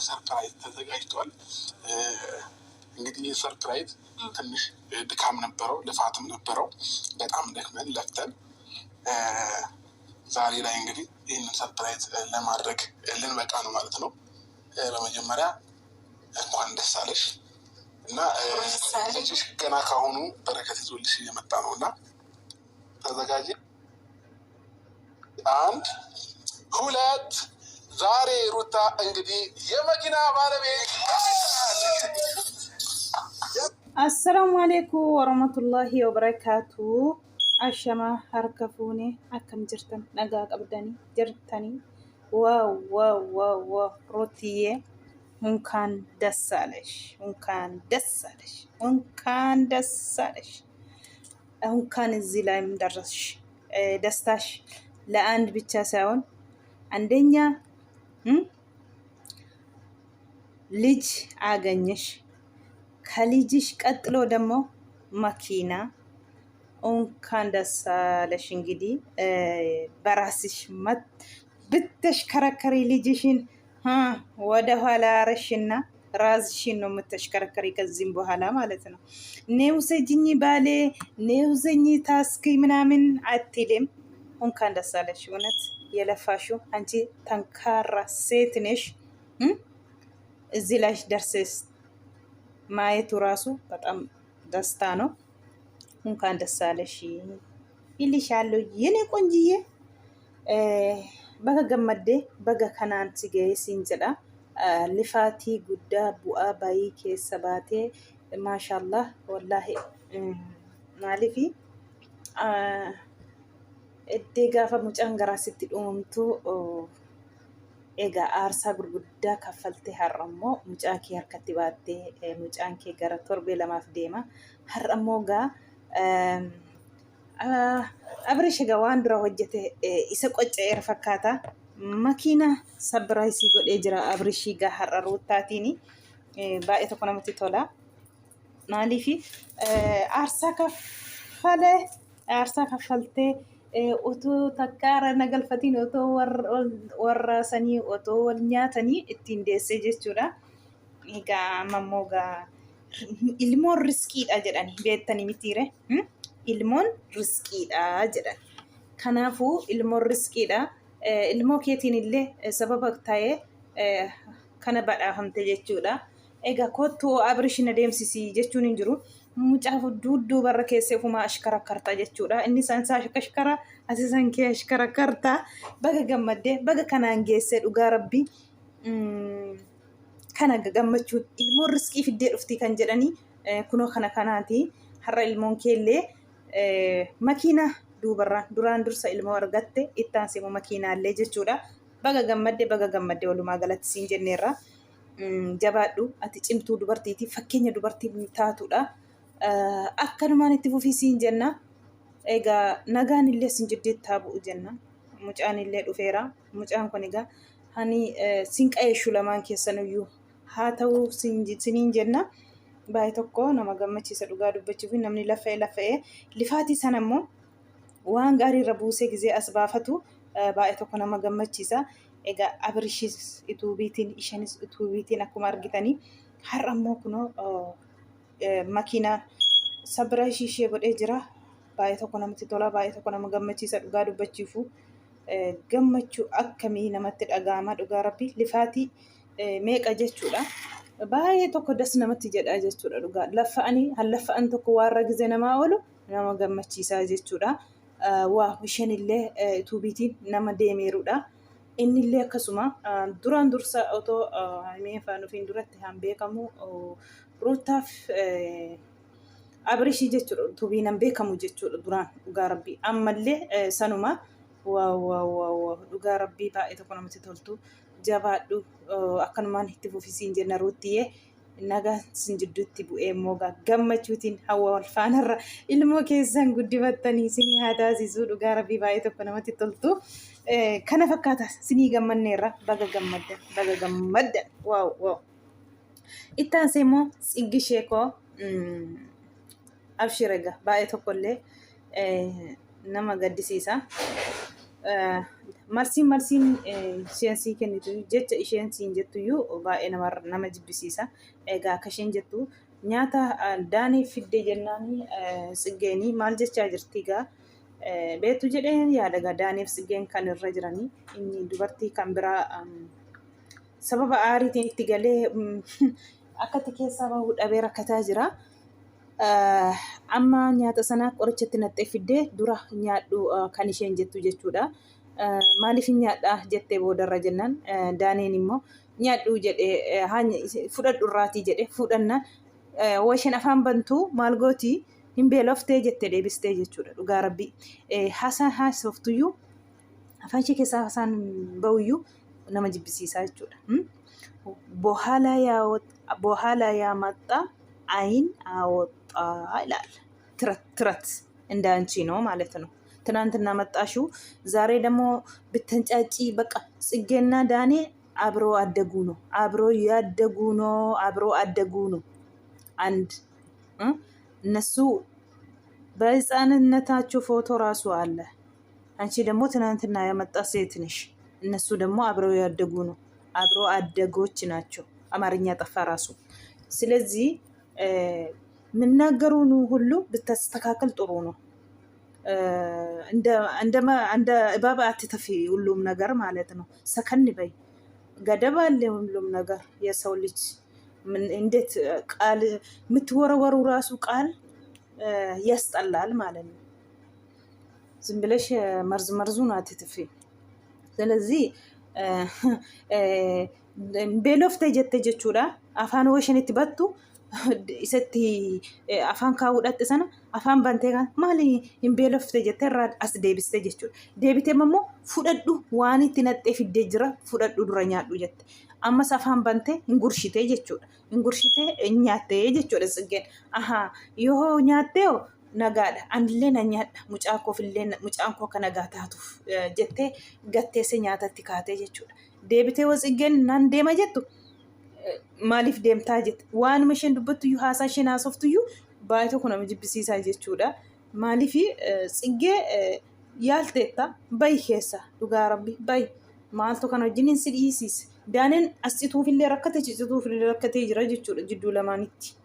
ሰርፕራይዝ ተዘጋጅቷል። እንግዲህ ሰርፕራይዝ ትንሽ ድካም ነበረው፣ ልፋትም ነበረው። በጣም ደክመን ለፍተን ዛሬ ላይ እንግዲህ ይህንን ሰርፕራይዝ ለማድረግ ልንበቃ ነው ማለት ነው። በመጀመሪያ እንኳን ደስ አለሽ እና ልጅሽ ገና ካሁኑ በረከት ይዞልሽ እየመጣ ነው እና ተዘጋጂ። 1 2 ዛሬ ሩታ እንግዲህ የመኪና ባለቤት። አሰላሙ አለይኩም ወረህመቱላሂ ወበረካቱ። አሸማ ሀርከፉኔ አከም ጅርተን ነጋ ቀብደኒ ጅርተኒ ዋው ዋው ዋው ዋው ሩትዬ እንኳን ደስ አለሽ፣ እንኳን ደስ አለሽ፣ እንኳን ደስ አለሽ፣ እንኳን እዚህ ላይም ደረስሽ። ደስታሽ ለአንድ ብቻ ሳይሆን አንደኛ ልጅ አገኘሽ፣ ከልጅሽ ቀጥሎ ደግሞ መኪና። እንኳን ደስ አለሽ። እንግዲህ በራስሽ ብትሽከረከሪ ልጅሽን ወደ ኋላ አረሽና ራስሽን ነው የምትሽከረከሪ ከዚህም በኋላ ማለት ነው። ኔውሰጅኝ ባሌ ኔውሰኝ ታስኪ ምናምን አትልም። እንኳን ደስ አለሽ። እውነት የለፋሽው አንቺ ጠንካራ ሴት ነሽ። እዚህ ላይ ደርሰሽ ማየቱ ራሱ በጣም ደስታ ነው። እንኳን ደስ አለሽ ይልሻለሁ የኔ ቆንጅዬ። በጋ ገመዴ በጋ ከናን ሲገይ ሲንጀዳ ልፋቲ ጉዳ ቡአ ባይ ከሰባቴ ማሻአላህ ወላሂ ማሊፊ እዴ ጋፋ ሙጫን ገራ ስትዱምቱ ኤጋ አርሳ ጉርጉዳ ከፈልቴ ሀረሞ ሙጫን ኬ ሀርከቲ ባቴ ሙጫን ኬ ገራ ቶርቤ ለማፍ ዴማ ሀረሞ ጋ አብሬሽ ጋ ዋን ዱራ ሆጀቴ ኢሰ ቆጨኤር ፈካታ መኪና ሰብራይሲ ጎዴ ጅራ አብሬሽ ጋ ሀረ ሩታቲኒ ባኤ ተኮ ነመቲ ቶላ ማሊፊ አርሳ ከፈልቴ ኦቶ ተካረ ነገልፈቲን ኦቶ ወራሰኒ ኦቶ ወልኛተኒ ittiin deesse jechuudha. Egaa mammoga ilmoon riskiidha jedhani beektanii mitiire ilmoon riskiidha jedhan. Kanaafuu ilmoon riskiidha. Ilmoo keetiin illee sababa ta'ee kana badhaafamte jechuudha. Egaa kottu abrishina deemsisi jechuun hin jiru. Mucaa dudduu barra keessee ofuma ashkarakarta jechuudha. Inni sansa ashkara asisan kee ashkarakarta baga gammadde baga kanaan geesse dhugaa rabbi kana gammachuun ilmoon riskii fiddee dhufti kan jedhani kunoo kana kanaati. Har'a ilmoon keellee makiina duraan dursa ilmoo argatte ittaan simu makiinaallee jechuudha. Baga gammadde walumaa galatti siin jenneerra. Jabaadhu ati cimtuu dubartiiti, fakkeenya dubartii taatudha. Akkanumaan itti fufii siin jenna. Egaa nagaan illee siin jiddeetti haa bu'u jenna. Mucaan illee dhufeera. Mucaan kun egaa hani siin qayeeshu lamaan keessanuyyuu haa ta'u siniin jenna. Baay'ee tokko nama gammachiisa dhugaa dubbachuuf namni lafa'ee lifaatii sana immoo waan gaarii irra buusee gizee as baafatu baay'ee tokko nama gammachiisa. Egaa abrishis ituubiitiin ishanis ituubiitiin akkuma argitanii har'a immoo kunoo makiina sabiraayishii ishee godhee jira. Baay'ee tokko namatti tola, baay'ee tokko nama gammachiisa dhugaa dubbachuufu. Gammachuu akkamii namatti dhaga'ama dhugaa rabbi. Lifaatii meeqa jechuudha. Baay'ee tokko das namatti jedha jechuudha dhugaa. Laffa'an tokko warra gizee namaa oolu nama gammachiisaa jechuudha. Waa isheen illee ituubiitiin nama deemeerudha. Inni illee akkasuma duraan dursa otoo meefaan ofiin duratti han beekamu ruutaaf abrishii jechuudha. Tubiinan beekamu jechuudha duraan dhugaa rabbii. Ammallee sanuma waa dhugaa rabbii baay'ee tokko namatti toltu. Jabaadhu akkanumaan itti fufisiin jenna ruuttiyee nagaa sin jidduutti bu'ee immoo gammachuutiin hawa wal faanarra ilmoo keessan guddifattanii sinii haa taasisuu. Dhugaa rabbii baay'ee tokko namatti toltu. Kana fakkaata sinii gammanneerra baga gammadda waaw. Ittaan seemoo xiggishee koo abshirega baay'ee tokkollee nama gaddisiisa. marsiin isheen kennitu jecha isheen siin jettuyyuu baay'ee nama jibbisiisa. Egaa akka isheen jettu nyaata daanii fidde jennaani Tsiggeenii maal jechaa jirti egaa beektu jedhee yaada daaniif Tsiggeen kan irra jiranii inni dubartii kan biraa sababa aariitiin itti galee akkatti keessaa bahuu dhabee rakkataa jira. Amma nyaata sana qorichatti naqxee fiddee dura nyaadhu kan isheen jettu jechuudha. Maaliif nyaadhaa jettee boodarra jennaan daaniin immoo nyaadhu jedhee fudhadhu irraatii jedhee fudhanna washeen afaan bantuu maal gootii hin beeloftee jettee deebistee jechuudha. Dhugaa rabbii haasaan haasoftuyyuu afaan ishee keessaa haasaan bahuyyuu nama jibbisiisaa jechuudha. በኋላ ያመጣ አይን አወጣ ይላል። ትረት እንዳንቺ ነው ማለት ነው። ትናንትና መጣሽው ዛሬ ደግሞ ብትንጫጪ በቃ ጽጌና ዳኔ አብሮ አደጉ ነው። አብሮ አደጉ ነው። አንድ እነሱ በህፃንነታቸው ፎቶ ራሱ አለ። አንቺ ደግሞ ትናንትና ያመጣ ሴት ነሽ። እነሱ ደግሞ አብረው ያደጉ ነው። አብሮ አደጎች ናቸው። አማርኛ ጠፋ ራሱ። ስለዚህ ምናገሩን ሁሉ ብታስተካከል ጥሩ ነው። እንደ እባብ አትተፊ ሁሉም ነገር ማለት ነው። ሰከን በይ። ገደብ አለ ሁሉም ነገር። የሰው ልጅ እንዴት ቃል የምትወረወሩ ራሱ ቃል ያስጠላል ማለት ነው። ዝም ብለሽ መርዙን አትተፊ። ስለዚህ beelofte jette jechuudha. Afaan washanitti battu isatti afaan kaawudhatte sana afaan bantee kan maali hin beelofte jette irraa as deebiste jechuudha. Deebitee immoo fudhadhu waan itti naqxee fiddee jira fudhadhu dura nyaadhu jette. Ammas afaan bantee hin gurshitee jechuudha. Hin gurshitee nyaattee jechuudha Tsiggeen. Yoo nyaattee nagaadha. Anillee na nyaadha. Mucaan koo akka nagaa taatuuf jettee gatteesse nyaatatti kaatee jechuudha. Deebitee Tsiggeen nan deema jettu maaliif deemtaa jette. Waanuma isheen dubbattuyyuu haasaa isheen haasoftuyyuu baay'ee tokko nama jibbisiisaa jechuudha. Maaliif Tsiggee yaalteetta bayi keessa dhugaa rabbi bayi maaltu kana wajjiniin si dhiisiise. Daaneen as cituufillee rakkatee jira jechuudha jidduu lamaanitti.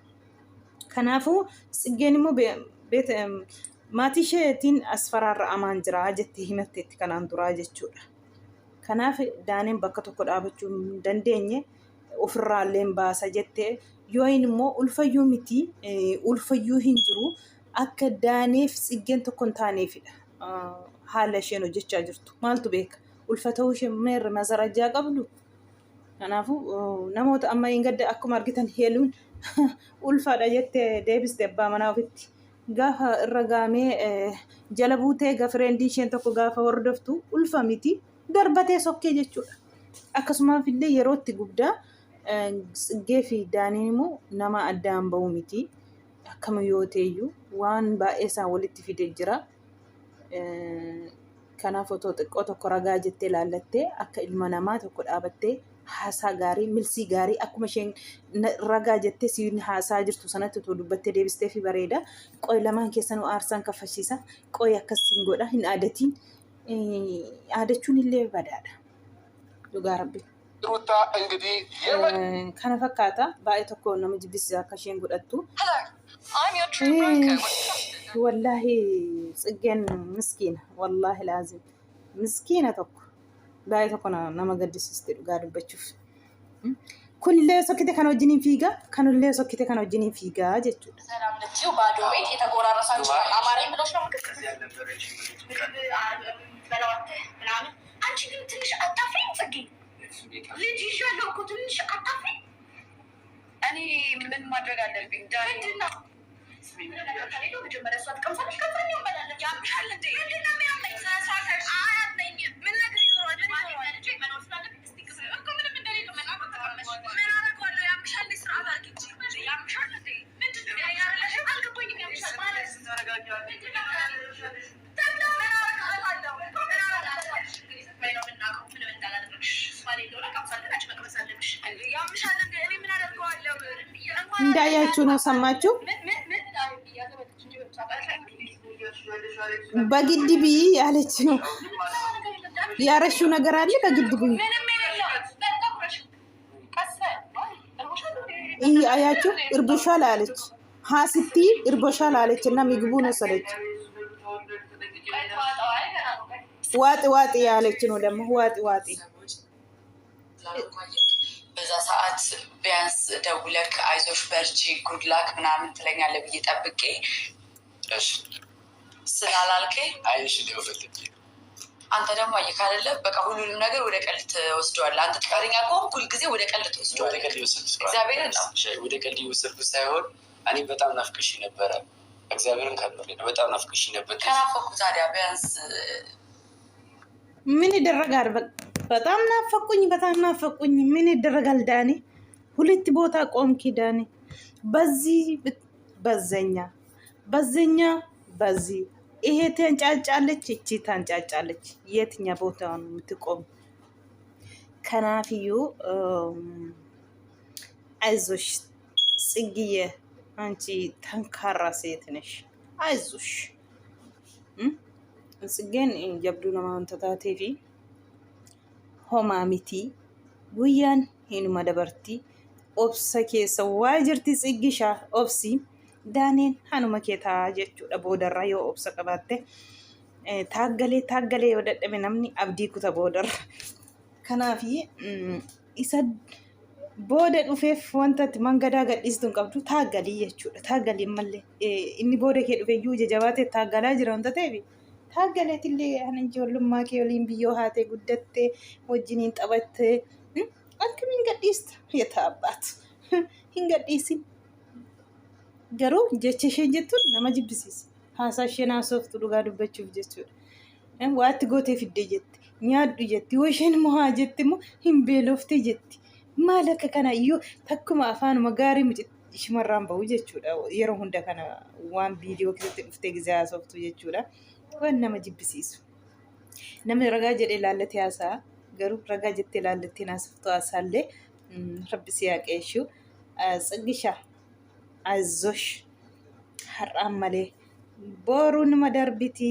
Kanaafuu Tsiggeen immoo maatii isheetiin as faraarra'amaan jira jettee himatteetti kanaan duraa jechuudha. Kanaaf daaneen bakka tokko dhaabachuu hin dandeenye ofirraallee baasa jettee yoo inni immoo ulfayyuu miti ulfayyuu hin jiru akka daaneef Tsiggeen tokko hin taaneefidha. Haala isheen hojjechaa jirtu maaltu beeka ulfata'uu isheen meerre masarajjaa qabdu. Kanaafuu namoota amma hin gadda akkuma argitan heeluun ulfaadha jettee deebiste abbaa manaa ofitti. Gaafa irra gaamee jala buutee gaafireendii isheen tokko gaafa hordoftu ulfa miti darbatee sokkee jechuudha. Akkasumas illee yeroo itti guddaa Tsiggee fi daaniin immoo nama addaan bahu miti. Akkama yoo ta'eyyuu waan baay'ee isaan walitti fidee jira. Kanaaf otoo xiqqoo tokko ragaa jettee laallattee akka ilma namaa tokko dhaabattee haasaa gaarii milsii gaarii akkuma isheen ragaa jettee siin haasaa jirtu sanatti otoo dubbattee deebistee fi bareeda. Qoy lamaan keessanuu aarsaan kaffashiisa. Qoy akkasiin godha hin aadatiin. Aadachuun illee badaadha. Dhugaa rabbi. Kana fakkaata baay'ee tokko nama jibbisiisa akka isheen godhattu. Wallaahi Tsiggeen miskiina wallaahi laazim miskiina tokko baay'ee tokko nama gaddisiiste dhugaa dubbachuuf. Kunillee sokkite kan wajjiniin fiigaa kanillee sokkite kan wajjiniin fiigaa jechuudha. ልጅ ይሻለው እኮ ትንሽ አጣፊ እኔ ምን ማድረግ አለብኝ? ምንድን ነው መጀመሪያ እሷ ትቀምሳለች ከዛ እኔ እበላለሁ። ያምሻል እንዴ? ምንድን ነው የሚያመኝ? አያመኝም። ምን ነገር ይኖራል? መኖር ስላለብኝ እኮ ምንም እንደሌለ መናገር ተቀመሽ ምን አደርገዋለሁ? ያምሻል እንዴ? ስርዓት አድርጊ እንጂ ያምሻል እንዴ? ምንድን ነው ያረለሽ? አልገባኝም። ያምሻል ማለት ተረጋጊ። እንዳያችሁ ነው ሰማችሁ። በግድ ብይ ያለች ነው ያረሽው ነገር አለ በግድ ብኝ አያችሁ እርቦሻል አለች ሀስቲ እርቦሻል አለች እና ምግቡን ወሰደች ዋጥ ያለች ነው ደግሞ ዋጥ በዛ ሰዓት ቢያንስ ደውለክ አይዞሽ በርቺ ጉድላክ ምናምን ትለኛለህ ብዬ ጠብቄ ስላላልከኝ አይሽ ሊወፈልግ አንተ ደግሞ አየህ አይደለ በቃ ሁሉንም ነገር ወደ ቀልድ ትወስደዋለህ። አንተ ጥፋተኛ ከሆንክ ሁልጊዜ ወደ ቀልድ ትወስደዋለህ። እግዚአብሔርን ነው ወደ ቀልድ የወሰድኩት ሳይሆን እኔ በጣም ናፍቀሽ ነበረ። እግዚአብሔርን ከምሬ ነው በጣም ናፍቀሽ ነበር። ከናፈኩ ታዲያ ቢያንስ ምን ይደረጋል? በጣም ናፈቁኝ። ምን ይደረጋል? ዳኒ ሁለት ቦታ ቆምኪ ዳኒ በዚህ በዚህ ይሄ ተንጫጫለች እቺ ታንጫጫለች። የትኛ ቦታ ነው የምትቆም? ከናፍዩ አይዞሽ ጽግዬ አንቺ ተንካራ ሴት ነሽ። አይዞሽ ጽጌን ጀብዱ ለማንተታቴ ፊ ሆማሚቲ ጉያን ሂኑ መደበርቲ ኦብሰ ኬሰ ዋጅርቲ ጽግሻ ኦብሲ ዳኔን ሀኑማ keetaa jechuudha. Boodarra yoo obsa qabaatte taaggalee yoo dadhabe namni abdii kuta boodarra. Kanaaf isa booda dhufeef wanta mangadaa gadhiistuun qabdu taaggalii jechuudha. Taaggalii malee inni booda kee dhufe iyyuu jajabaatee taaggalaa jira wanta ta'eef taaggaleetillee hanan ijoollummaa kee waliin biyyoo haatee guddattee wajjiniin taphattee akkamiin gadhiista yetaabaat hin gadhiisin. Garuu jecha ishee jettuun nama jibbisiisa. Haasaa isheen haasoftu dhugaa dubbachuuf jechuudha. Waatti gootee fiddee jetti. Nyaadhu jetti. Yoo isheen immoo haa jetti immoo hin beeloftee jetti. Maal akka kana iyyuu takkuma afaanuma gaarii shamarraan bahu jechuudha. Yeroo hunda kana waan viidiyoo keessatti dhuftee gizee haasoftu jechuudha. Waan nama jibbisiisu. Namni ragaa jedhee ilaallatee haasaa garuu ragaa jettee ilaallatee haasoftu haasaallee rabbi si yaaqeessu. Tsaggishaa. Azosh har'aan malee boruun ma darbiti